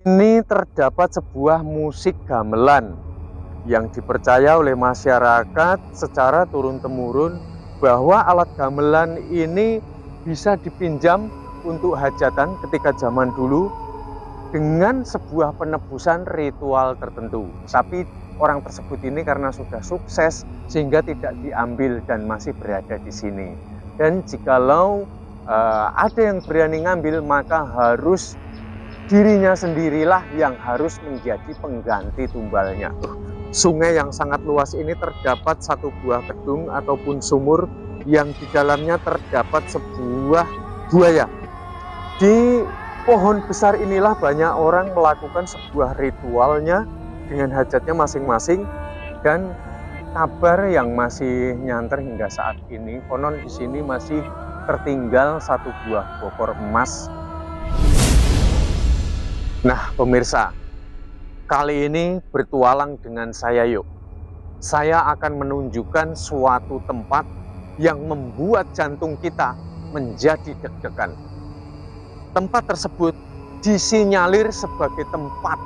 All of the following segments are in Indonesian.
Ini terdapat sebuah musik gamelan yang dipercaya oleh masyarakat secara turun-temurun bahwa alat gamelan ini bisa dipinjam untuk hajatan ketika zaman dulu dengan sebuah penebusan ritual tertentu. Tapi orang tersebut ini karena sudah sukses sehingga tidak diambil dan masih berada di sini. Dan jikalau ada yang berani ngambil, maka harus dirinya sendirilah yang harus menjadi pengganti tumbalnya. Sungai yang sangat luas ini terdapat satu buah gedung ataupun sumur yang di dalamnya terdapat sebuah buaya. Di pohon besar inilah banyak orang melakukan sebuah ritualnya dengan hajatnya masing-masing, dan kabar yang masih nyanter hingga saat ini, konon di sini masih tertinggal satu buah bokor emas. Nah, pemirsa, kali ini bertualang dengan saya yuk. Saya akan menunjukkan suatu tempat yang membuat jantung kita menjadi deg-degan. Tempat tersebut disinyalir sebagai tempat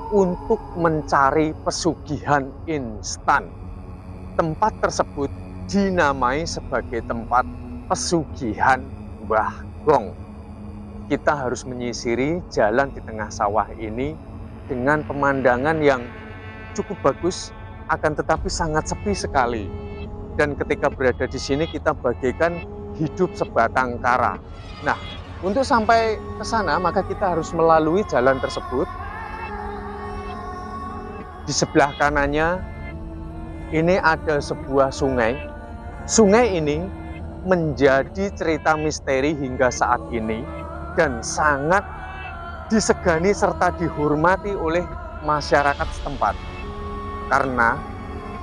untuk mencari pesugihan instan. Tempat tersebut dinamai sebagai tempat pesugihan Mbah Gong. Kita harus menyisiri jalan di tengah sawah ini dengan pemandangan yang cukup bagus, akan tetapi sangat sepi sekali. Dan ketika berada di sini kita bagaikan hidup sebatang kara. Nah, untuk sampai ke sana maka kita harus melalui jalan tersebut. Di sebelah kanannya ini ada sebuah sungai. Sungai ini menjadi cerita misteri hingga saat ini dan sangat disegani serta dihormati oleh masyarakat setempat karena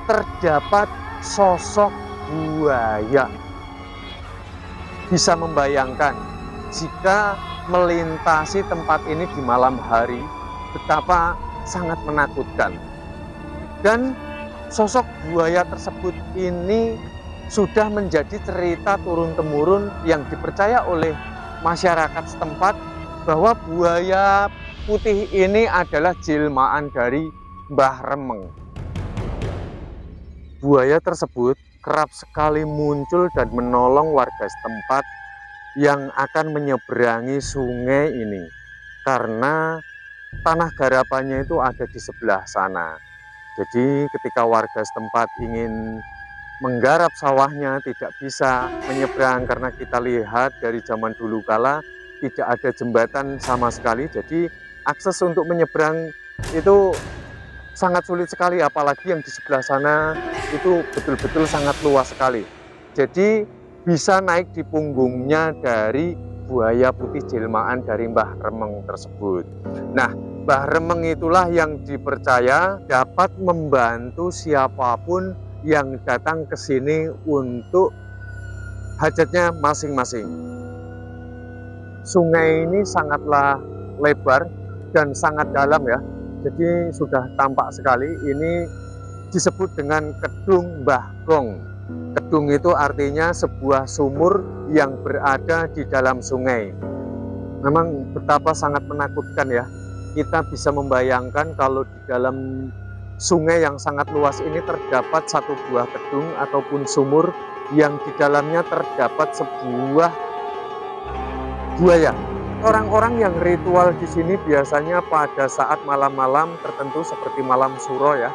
terdapat sosok buaya. Bisa membayangkan jika melintasi tempat ini di malam hari betapa sangat menakutkan. Dan sosok buaya tersebut ini sudah menjadi cerita turun-temurun yang dipercaya oleh masyarakat setempat bahwa buaya putih ini adalah jelmaan dari Mbah Remeng. Buaya tersebut kerap sekali muncul dan menolong warga setempat yang akan menyeberangi sungai ini karena tanah garapannya itu ada di sebelah sana. Jadi ketika warga setempat ingin menggarap sawahnya tidak bisa menyeberang karena kita lihat dari zaman dulu kala tidak ada jembatan sama sekali, jadi akses untuk menyeberang itu sangat sulit sekali, apalagi yang di sebelah sana itu betul-betul sangat luas sekali. Jadi bisa naik di punggungnya dari buaya putih jelmaan dari Mbah Remeng tersebut. Nah, Mbah Remeng itulah yang dipercaya dapat membantu siapapun yang datang ke sini untuk hajatnya masing-masing. Sungai ini sangatlah lebar dan sangat dalam ya, jadi sudah tampak sekali. Ini disebut dengan Kedung Mbah Gong. Kedung itu artinya sebuah sumur yang berada di dalam sungai. Memang betapa sangat menakutkan ya. Kita bisa membayangkan kalau di dalam sungai yang sangat luas ini terdapat satu buah kedung ataupun sumur yang di dalamnya terdapat sebuah buaya. Orang-orang yang ritual di sini biasanya pada saat malam-malam tertentu seperti malam suro ya.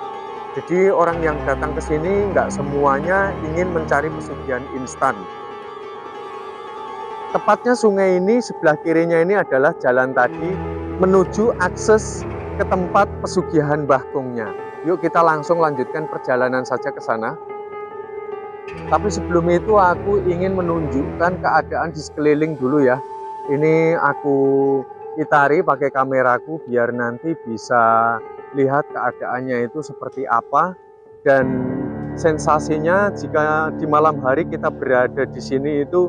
Jadi orang yang datang ke sini nggak semuanya ingin mencari pesugihan instan. Tepatnya sungai ini sebelah kirinya ini adalah jalan tadi menuju akses ke tempat pesugihan Mbah Gongnya. Yuk kita langsung lanjutkan perjalanan saja ke sana. Tapi sebelum itu aku ingin menunjukkan keadaan di sekeliling dulu ya. Ini aku itari pakai kameraku biar nanti bisa lihat keadaannya itu seperti apa. Dan sensasinya jika di malam hari kita berada di sini itu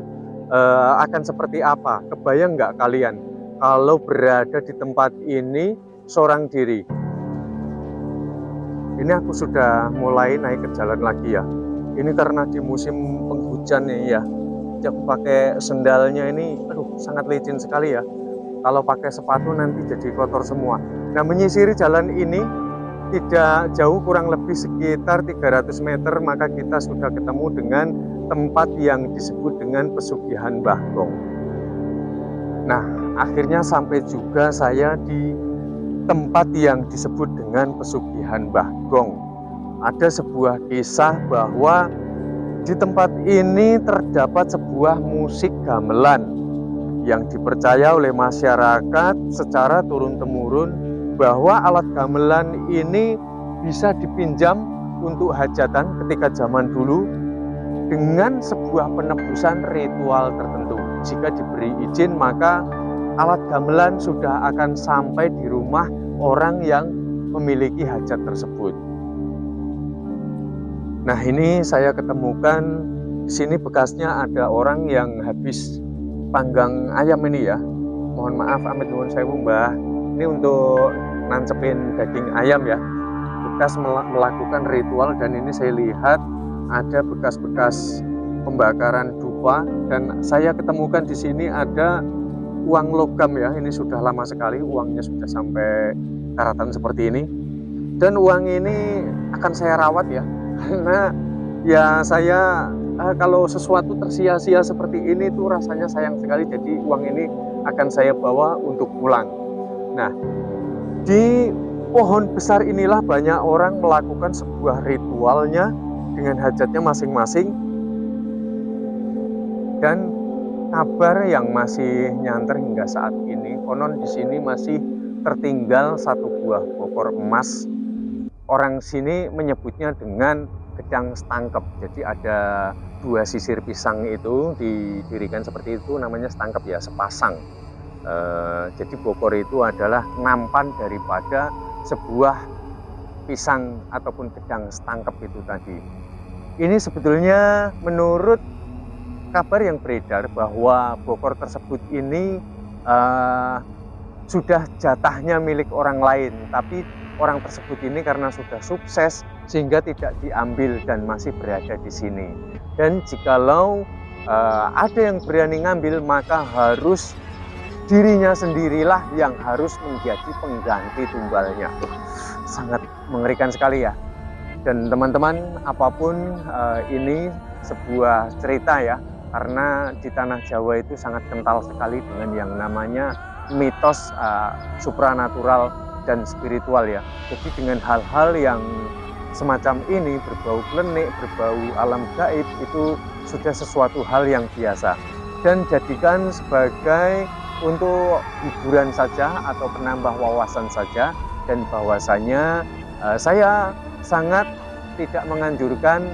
akan seperti apa. Kebayang nggak kalian kalau berada di tempat ini seorang diri? Ini aku sudah mulai naik ke jalan lagi ya. Ini karena di musim penghujan nih ya. Jadi aku pakai sendalnya ini, aduh sangat licin sekali ya. Kalau pakai sepatu nanti jadi kotor semua. Nah, menyisiri jalan ini tidak jauh, kurang lebih sekitar 300 meter, maka kita sudah ketemu dengan tempat yang disebut dengan Pesugihan Mbah Gong. Nah, akhirnya sampai juga saya di tempat yang disebut dengan Pesugihan Mbah Gong. Ada sebuah kisah bahwa di tempat ini terdapat sebuah musik gamelan yang dipercaya oleh masyarakat secara turun-temurun bahwa alat gamelan ini bisa dipinjam untuk hajatan ketika zaman dulu dengan sebuah penebusan ritual tertentu. Jika diberi izin, maka alat gamelan sudah akan sampai di rumah orang yang memiliki hajat tersebut. Nah, ini saya ketemukan di sini bekasnya ada orang yang habis panggang ayam ini ya. Mohon maaf, amit nuwun sewu Mbah. Ini untuk nancepin daging ayam ya. Bekas melakukan ritual, dan ini saya lihat ada bekas-bekas pembakaran dupa, dan saya ketemukan di sini ada uang logam ya. Ini sudah lama sekali, uangnya sudah sampai karatan seperti ini. Dan uang ini akan saya rawat ya. Karena ya saya kalau sesuatu tersia-sia seperti ini tuh rasanya sayang sekali. Jadi uang ini akan saya bawa untuk pulang. Nah, di pohon besar inilah banyak orang melakukan sebuah ritualnya dengan hajatnya masing-masing. Dan kabar yang masih nyanter hingga saat ini, konon di sini masih tertinggal satu buah bokor emas. Orang sini menyebutnya dengan gedang setangkep. Jadi ada dua sisir pisang itu didirikan seperti itu, namanya setangkep ya, sepasang. Jadi bokor itu adalah nampan daripada sebuah pisang ataupun gedang setangkep itu tadi. Ini sebetulnya menurut kabar yang beredar bahwa bokor tersebut ini sudah jatahnya milik orang lain, tapi orang tersebut ini karena sudah sukses sehingga tidak diambil dan masih berada di sini. Dan jikalau ada yang berani ngambil, maka harus dirinya sendirilah yang harus menjadi pengganti tumbalnya. Sangat mengerikan sekali ya. Dan teman-teman, apapun ini sebuah cerita ya, karena di tanah Jawa itu sangat kental sekali dengan yang namanya mitos supranatural dan spiritual ya. Jadi dengan hal-hal yang semacam ini, berbau klenik, berbau alam gaib, itu sudah sesuatu hal yang biasa. Dan jadikan sebagai untuk hiburan saja atau penambah wawasan saja. Dan bahwasanya saya sangat tidak menganjurkan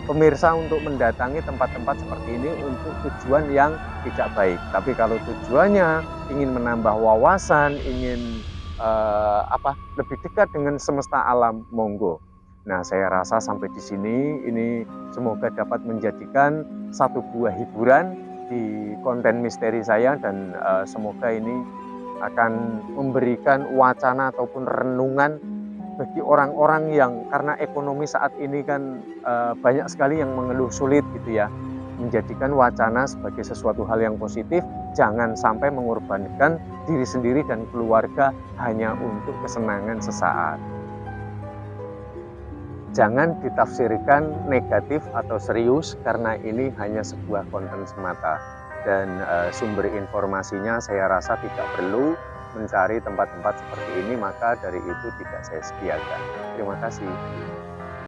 pemirsa untuk mendatangi tempat-tempat seperti ini untuk tujuan yang tidak baik. Tapi kalau tujuannya ingin menambah wawasan, ingin lebih dekat dengan semesta alam, monggo. Nah, saya rasa sampai di sini ini semoga dapat menjadikan satu buah hiburan di konten misteri saya, dan semoga ini akan memberikan wacana ataupun renungan bagi orang-orang yang karena ekonomi saat ini kan banyak sekali yang mengeluh sulit gitu ya. Menjadikan wacana sebagai sesuatu hal yang positif, jangan sampai mengorbankan diri sendiri dan keluarga hanya untuk kesenangan sesaat. Jangan ditafsirkan negatif atau serius, karena ini hanya sebuah konten semata. Dan sumber informasinya saya rasa tidak perlu mencari tempat-tempat seperti ini, maka dari itu tidak saya sediakan. Terima kasih.